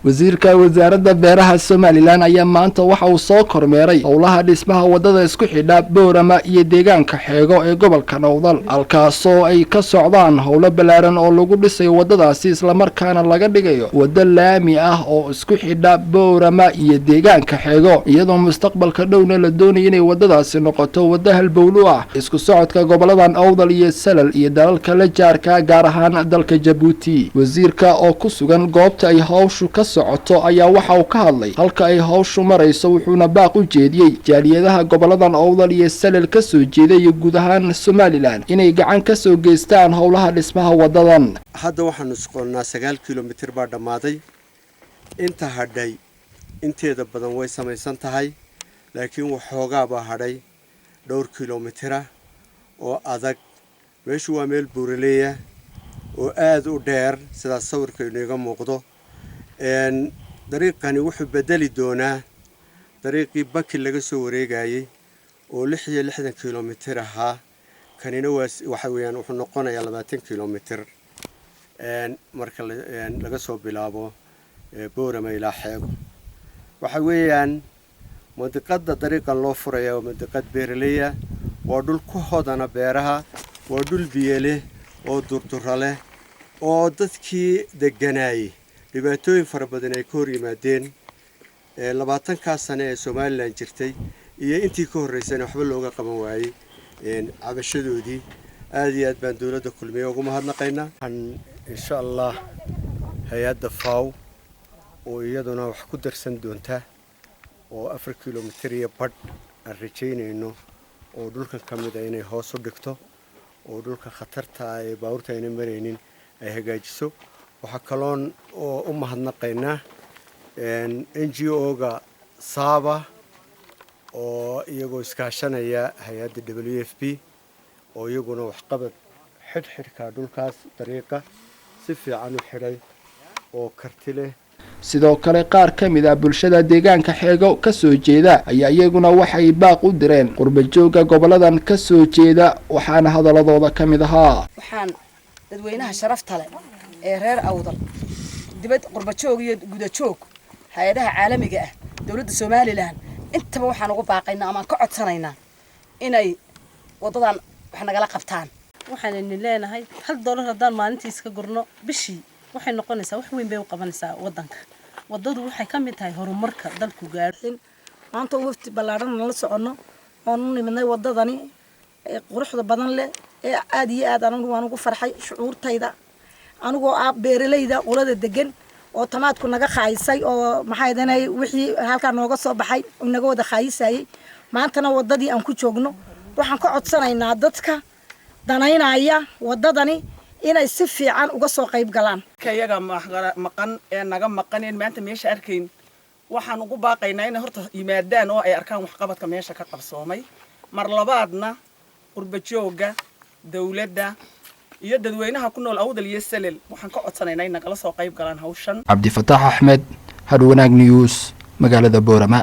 wasiirka wasaaradda beeraha Somaliland ayaa maanta waxa uu soo kormeeray howlaha dhismaha wadada isku xidha Boorama iyo deegaanka Xeego ee gobolka Nowdal halkaasoo ay ka socdaan howlo balaaran oo lagu dhisay wadadaasi isla markaana laga dhigayo wada laami ah oo isku xidha Boorama iyo deegaanka Xeego iyadoo mustaqbalka dhowna la doonayo inay wadadaasi noqoto wada halbowlu ah isku socodka gobolada Nowdal iyo Salal iyo dalalka la jaarka gaar ahaan dalka Djibouti wasiirka oo ku sugan goobta ay hawshu ka socoto ayaa waxa uu ka hadlay halka ay hawshu marayso wuxuuna baaq u jeediyay jaaliyadaha gobolada Nowdal iyo Salal ka soo jeeday guud ahaan Somaliland inay gacan ka soo geystaan howlaha dhismaha wadadan hadda waxaan isqoolnaa 9 kiiloomitir baa dhamaaday inta hadhay inteeda badan way samaysan tahay laakiin waxoogaa baa hadhay dhowr kiiloomitir oo adag meeshu waa meel buuraleeya oo aad u dheer sida sawirka inaga muuqdo dariiqani wuxuu bedeli doonaa dariiqii Baki laga soo wareegayay oo 66 kiiloomitir ahaa kanina waxa weeyaan wuxuu noqonayaa 20 kiiloomitir marka laga soo bilaabo Boorama ilaa Xeego waxa weeyaan mantiqada dariiqan loo furayo mantiqad beeraleeya waa dhul ku hodana beeraha waa dhul biyo leh oo durdura leh oo dadkii deganay dhibaatooyin fara badan ay ka hor yimaadeen 20 sano ee Somaliland jirtay iyo intii ka horeysay waxba looga qaban waayay cabashadoodii aad iyo aad baan dawladda kulmiye ugu mahadnaqaynaa insha Allah hay'adda FAO oo iyaduna wax ku darsan doonta oo 4 kiiloomitir iyo badh aan rajaynayno oo dhulka kamid ah inay hoos u dhigto oo dhulka khatarta ah ee baabuurta ay maraynin ay hagaajiso waxa kaloon oo u mahadnaqaynaa NGO-ga Saba oo iyagoo iskaashanaya hay'adda WFP oo iyaguna wax qabad xidhxidhka dhulkaas dariiqa si fiican u xidhay oo karti leh sidoo kale qaar kamid ah bulshada deegaanka Xeego ka soo jeeda ayaa iyaguna waxay baaq u direen qurbajooga goboladan ka soo jeeda waxaana hadaladooda kamid ahaa waxaan dadweynaha sharafta leh ee reer Awdal dibad qurbajoog iyo gudajoog hay'adaha caalamiga ah dawladda Somaliland intaba waxaan ugu baaqaynaa ama ka codsanaynaa inay wadadan wax nagala qabtaan waxaan leenahay $1 hadaan maalintii iska gurno bishii waxay noqonaysaa wax weyn bay u qabanaysaa wadanka wadadu waxay ka mid tahay horumarka dalku gaarsin maanta wafti balaaran la socono oo nimanay wadadani quruxda badan leh ee aad iyo aad aan ugu farxay shucuurtayda anigoo beeraleyda qolada degan oo tamaadku naga khaysay oo maxay danay wixii halka nooga soo baxay naga wada khaysay maantana wadadii aan ku joogno waxaan ka codsanaynaa dadka danaynaya wadadani inay si fiican uga soo qayb galaan kayaga maqan ee naga maqaneen maanta meesha arkayn waxaan ugu baaqaynaa in horta yimaadaan oo ay arkaan wax qabadka meesha ka qabsoomay mar labaadna qurbajooga dawladda iyo dadweynaha ku nool Awdal iyo Salal waxaan ka codsanaynaa in nagala soo qayb galaan hawshan Cabdi Fataax Ahmed Hadwanaag News magaalada Boorama